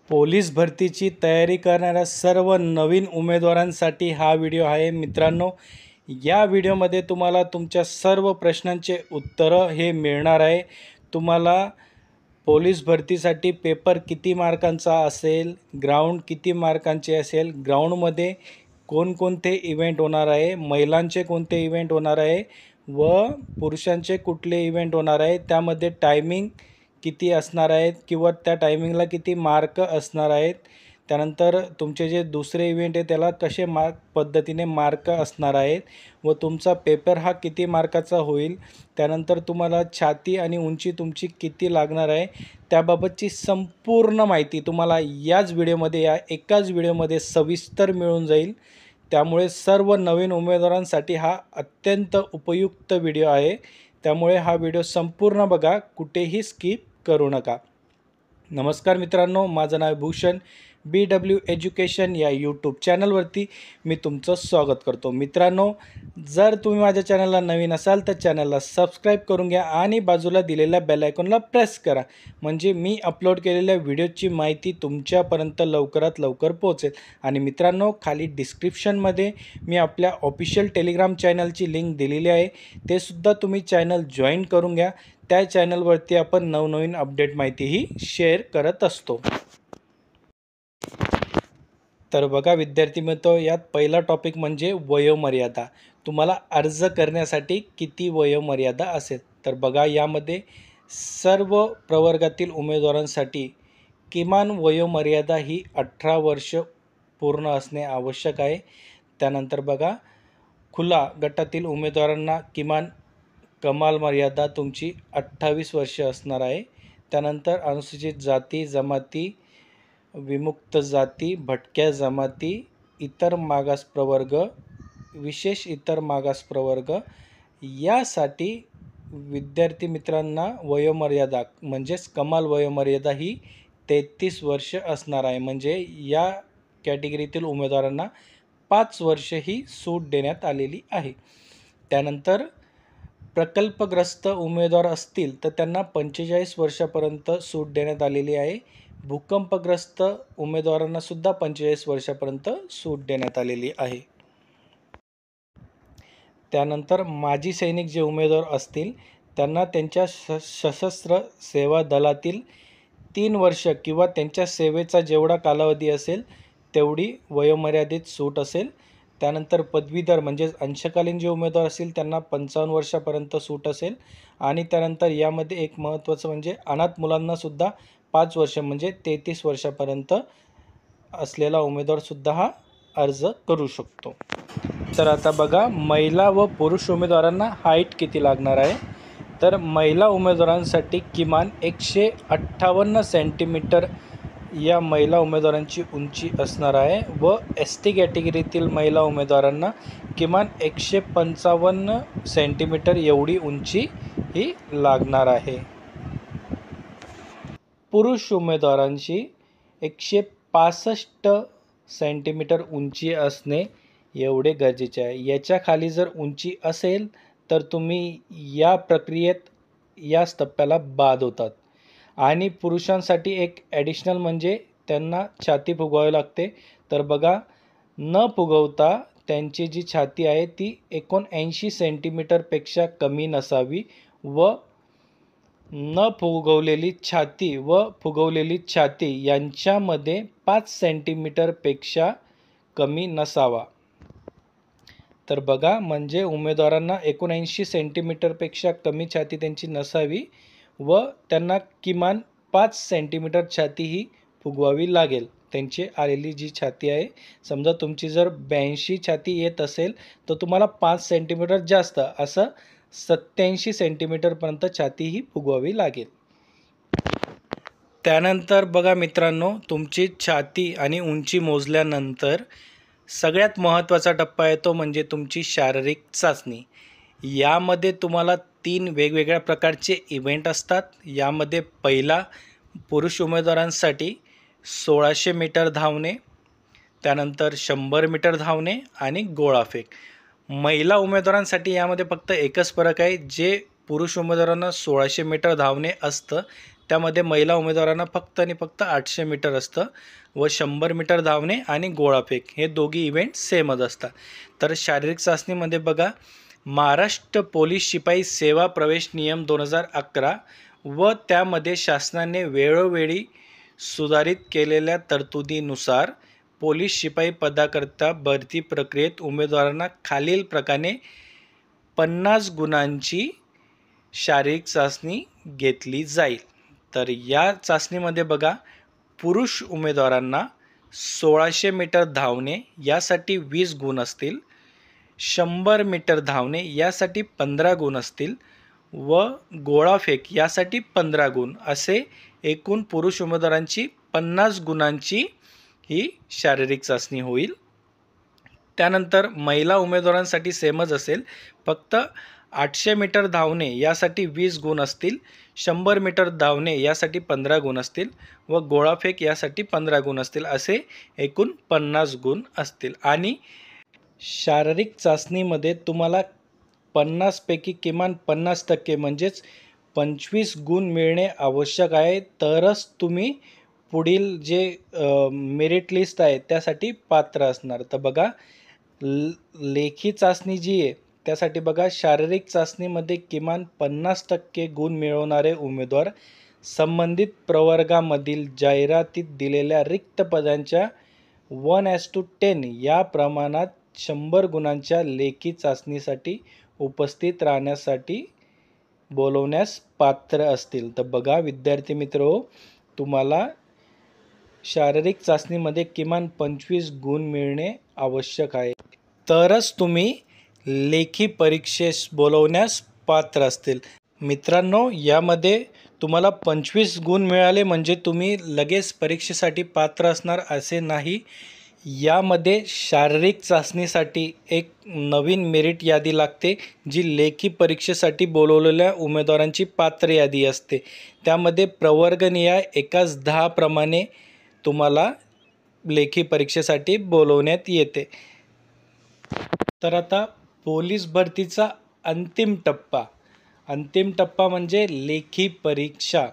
Police भरतीची तयारी करणाऱ्या सर्व नवीन उमेदवारांसाठी हा व्हिडिओ आहे मित्रांनो। या व्हिडिओमध्ये तुम्हाला तुमच्या सर्व प्रश्नांचे उत्तरं हे मिळणार आहे। तुम्हाला पोलीस भरतीसाठी पेपर किती मार्कांचा असेल, ग्राउंड किती मार्कांचे असेल, ग्राउंडमध्ये कोणकोणते इव्हेंट होणार आहे, महिलांचे कोणते इव्हेंट होणार आहे व पुरुषांचे कुठले इव्हेंट होणार आहे, त्यामध्ये टायमिंग किती असणार आहेत किंवा त्या टायमिंगला किती मार्क असणार आहेत, त्यानंतर तुमचे जे दुसरे इव्हेंट आहे त्याला कसे पद्धतीने मार्क असणार आहेत व तुमचा पेपर हा किती मार्काचा होईल, त्यानंतर तुम्हाला छाती आणि उंची तुमची किती लागणार आहे त्याबाबतची संपूर्ण माहिती तुम्हाला याच व्हिडिओमध्ये या एकाच व्हिडिओमध्ये सविस्तर मिळून जाईल। त्यामुळे सर्व नवीन उमेदवारांसाठी हा अत्यंत उपयुक्त व्हिडिओ आहे। त्यामुळे हा व्हिडिओ संपूर्ण बघा, कुठेही स्किप करू नका। नमस्कार मित्रांनो, माझं नाव भूषण। BW एज्युकेशन या यूट्यूब चॅनलवरती मी तुमचं स्वागत करतो। मित्रांनो, जर तुम्ही माझ्या चॅनलला नवीन असाल तर चॅनलला सबस्क्राईब करून घ्या आणि बाजूला दिलेल्या बेल आयकॉनला प्रेस करा, म्हणजे मी अपलोड केलेल्या व्हिडिओची माहिती तुमच्यापर्यंत लवकरात लवकर पोहोचेल। आणि मित्रांनो, खाली डिस्क्रिप्शनमध्ये मी आपल्या ऑफिशियल टेलिग्राम चॅनलची लिंक दिलेली आहे, ते सुद्धा तुम्ही चॅनल जॉईन करून घ्या। त्या चॅनलवरती आपण नवनवीन अपडेट माहितीही शेअर करत असतो। तर बघा विद्यार्थी मित्र, यात पहिला टॉपिक म्हणजे वयोमर्यादा। तुम्हाला अर्ज करण्यासाठी किती वयोमर्यादा असेल, तर बघा यामध्ये सर्व प्रवर्गातील उमेदवारांसाठी किमान वयोमर्यादा ही 18 वर्ष पूर्ण असणे आवश्यक आहे। त्यानंतर बघा खुला गटातील उमेदवारांना कमाल मर्यादा तुमची 28 वर्ष असणार आहे। त्यानंतर अनुसूचित जाती जमाती, विमुक्त जाती, भटक्या जमाती, इतर मागास प्रवर्ग, विशेष इतर मागास प्रवर्ग यासाठी विद्यार्थी मित्रांना वयोमर्यादा म्हणजेच कमाल वयोमर्यादा ही 33 वर्ष असणार आहे। म्हणजे या कॅटेगरीतील उमेदवारांना 5 वर्ष ही सूट देण्यात आलेली आहे। त्यानंतर प्रकल्पग्रस्त उमेदवार असतील तर त्यांना 45 वर्षापर्यंत सूट देण्यात आलेली आहे। भूकंपग्रस्त उमेदवारांना सुद्धा 45 वर्षापर्यंत सूट देण्यात आलेली आहे। त्यानंतर माजी सैनिक जे उमेदवार असतील त्यांना त्यांच्या सशस्त्र सेवा दलातील 3 वर्ष किंवा त्यांच्या सेवेचा जेवढा कालावधी असेल तेवढी वयोमर्यादित सूट असेल। त्यानंतर पदवीधर म्हणजे अंशकालीन जे उमेदवार असतील त्यांना 55 वर्षापर्यंत सूट असेल। आणि त्यानंतर यामध्ये एक महत्त्वाचं म्हणजे अनाथ मुलांना सुद्धा 5 वर्ष म्हणजे 33 वर्षापर्यंत असलेला उमेदवारसुद्धा हा अर्ज करू शकतो। तर आता बघा महिला व पुरुष उमेदवारांना हाईट किती लागणार आहे, तर महिला उमेदवारांसाठी किमान 158 सेंटीमीटर या महिला उमेदवारांची उंची असणार आहे व ST कॅटेगरीतील महिला उमेदवारांना किमान 155 सेंटीमीटर एवढी उंची ही लागणार आहे। पुरुष उमेदवारांची 165 सेंटीमीटर उंची असणे एवढे गरजेचे आहे। याच्या खाली जर उंची असेल तर तुम्ही या प्रक्रियेत या टप्प्याला बाद होतात। आणि पुरुषांसाठी एक ॲडिशनल म्हणजे त्यांना छाती फुगवावी लागते। तर बघा, न फुगवता त्यांची जी छाती आहे ती 79 सेंटीमीटरपेक्षा कमी नसावी व न फुगवलेली छाती व फुगवलेली छाती यांच्यामध्ये 5 सेंटीमीटरपेक्षा कमी नसावा। तर बघा, म्हणजे उमेदवारांना 79 सेंटीमीटरपेक्षा कमी छाती त्यांची नसावी व त्यांना किमान 5 सेंटीमीटर छाती ही फुगवावी लागेल। त्यांची आलेली जी छाती आहे, समजा तुमची जर 82 छाती येत असेल तर तुम्हाला 5 सेंटीमीटर जास्त असं 87 सेंटीमीटरपर्यंत छाती ही फुगवावी लागेल। त्यानंतर बघा मित्रांनो, तुमची छाती आणि उंची मोजल्यानंतर सगळ्यात महत्त्वाचा टप्पा येतो म्हणजे तुमची शारीरिक चाचणी। यामध्ये तुम्हाला 3 वेगवेगळ्या प्रकारचे इव्हेंट असतात। यामध्ये पहिला पुरुष उमेदवारांसाठी 1600 मीटर धावणे, त्यानंतर 100 मीटर धावणे आणि गोळाफेक। महिला उमेदवारांसाठी यामध्ये फक्त एकच फरक आहे, जे पुरुष उमेदवारांना 1600 मीटर धावणे असतं त्यामध्ये महिला उमेदवारांना फक्त आणि फक्त 800 मीटर असतं व 100 मीटर धावणे आणि गोळाफेक हे दोघी इव्हेंट सेमच असतात. तर शारीरिक चाचणीमध्ये बघा, महाराष्ट्र पोलीस शिपाई सेवा प्रवेश नियम 2011 व त्यामध्ये शासनाने वेळोवेळी सुधारित केलेल्या तरतुदीनुसार पोलीस शिपाई पदाकरता भरती प्रक्रियेत उमेदवारांना खालील प्रकारे 50 गुणांची शारीरिक चाचणी घेतली जाईल. तर या चाचणीमध्ये बघा, पुरुष उमेदवारांना 1600 मीटर धावणे यासाठी 20 गुण असतील, 100 मीटर धावणे यासाठी 15 गुण असतील व गोळाफेक यासाठी 15 गुण, असे एकूण पुरुष उमेदवारांची 50 गुणांची ही शारीरिक चाचणी होईल. त्यानंतर महिला उमेदवारांसाठी सेमच असेल, फक्त 800 मीटर धावणे यासाठी 20 गुण असतील, 100 मीटर धावणे यासाठी 15 गुण असतील व गोळाफेक यासाठी 15 गुण असतील, असे एकूण 50 गुण असतील. आणि शारीरिक चाचणीमध्ये तुम्हाला 50 पैकी किमान 50% म्हणजेच 25 गुण मिळणे आवश्यक आहे, तरच तुम्ही पुढील जे मेरिट लिस्ट आहे त्यासाठी पात्र असणार. तर बघा, लेखी चाचणी जी आहे त्यासाठी बघा, शारीरिक चाचणीमध्ये किमान 50% गुण मिळवणारे उमेदवार संबंधित प्रवर्गामधील जाहिरातीत दिलेल्या रिक्त पदांच्या 1:10 या प्रमाणात 100 गुणांच्या लेखी चाचणीसाठी उपस्थित राहण्यासाठी बोलवण्यास पात्र असतील. तर बघा विद्यार्थी मित्र, तुम्हाला शारीरिक चाचणीमध्ये किमान 25 गुण मिळणे आवश्यक आहे, तरच तुम्ही लेखी परीक्षेस बोलवण्यास पात्र असतील. मित्रांनो, यामध्ये तुम्हाला 25 गुण मिळाले म्हणजे तुम्ही लगेच परीक्षेसाठी पात्र असणार असे नाही. यामध्ये शारीरिक चाचणीसाठी एक नवीन मेरिट यादी लागते, जी लेखी परीक्षेसाठी बोलवलेल्या उमेदवारांची पात्र यादी असते. त्यामध्ये प्रवर्गनिहाय एकाच 10 प्रमाणे तुम्हाला लेखी परीक्षेसाठी बोलवण्यात येते. तर आता पोलीस भरतीचा अंतिम टप्पा म्हणजे लेखी परीक्षा.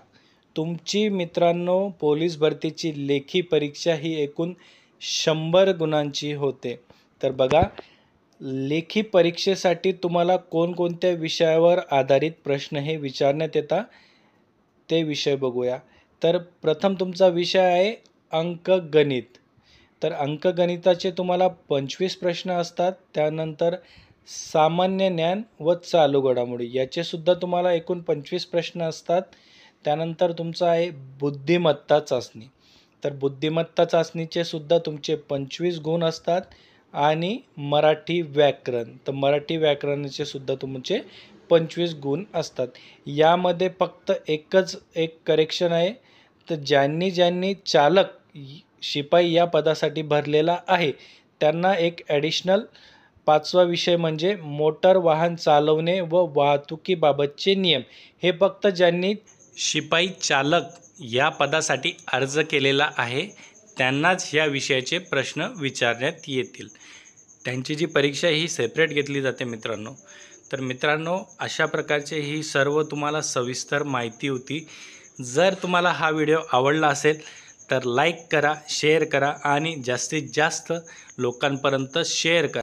तुमची मित्रांनो पोलीस भरतीची लेखी परीक्षा ही एकूण 100 गुणांची होते. तर बघा, लेखी परीक्षेसाठी तुम्हाला कोणकोणत्या विषयावर आधारित प्रश्न हे विचारण्यात येतात ते विषय बघूया. तर प्रथम तुमचा विषय आहे अंकगणित. तर अंकगणिताचे तुम्हाला 25 प्रश्न असतात. त्यानंतर सामान्य ज्ञान व चालू घडामोडी याचे सुद्धा तुम्हाला एकूण 25 प्रश्न असतात. त्यानंतर तुमचा आहे बुद्धिमत्ता चाचणी. तर बुद्धिमत्ता चाचणीचे सुद्धा तुमचे 25 गुण असतात. आणि मराठी व्याकरण, तर मराठी व्याकरणाचे सुद्धा तुमचे 25 गुण असतात. यामध्ये फक्त एकच एक करेक्शन आहे, तर ज्यांनी चालक शिपाई या पदासाठी भरलेला आहे त्यांना एक ॲडिशनल 5वा विषय म्हणजे मोटर वाहन चालवणे व वाहतुकीबाबतचे नियम, हे फक्त ज्यांनी शिपाई चालक या पदासाठी अर्ज केलेला आहे त्यांनाच या विषयाचे प्रश्न विचारण्यात येतील. त्यांची जी परीक्षा ही सेपरेट घेतली जाते मित्रांनो. तर मित्रांनो, अशा प्रकारचे ही सर्व तुम्हाला सविस्तर माहिती होती. जर तुम्हाला हा व्हिडिओ आवडला असेल तर लाईक करा, शेअर करा आणि जास्तीत जास्त लोकांपर्यंत शेअर करा.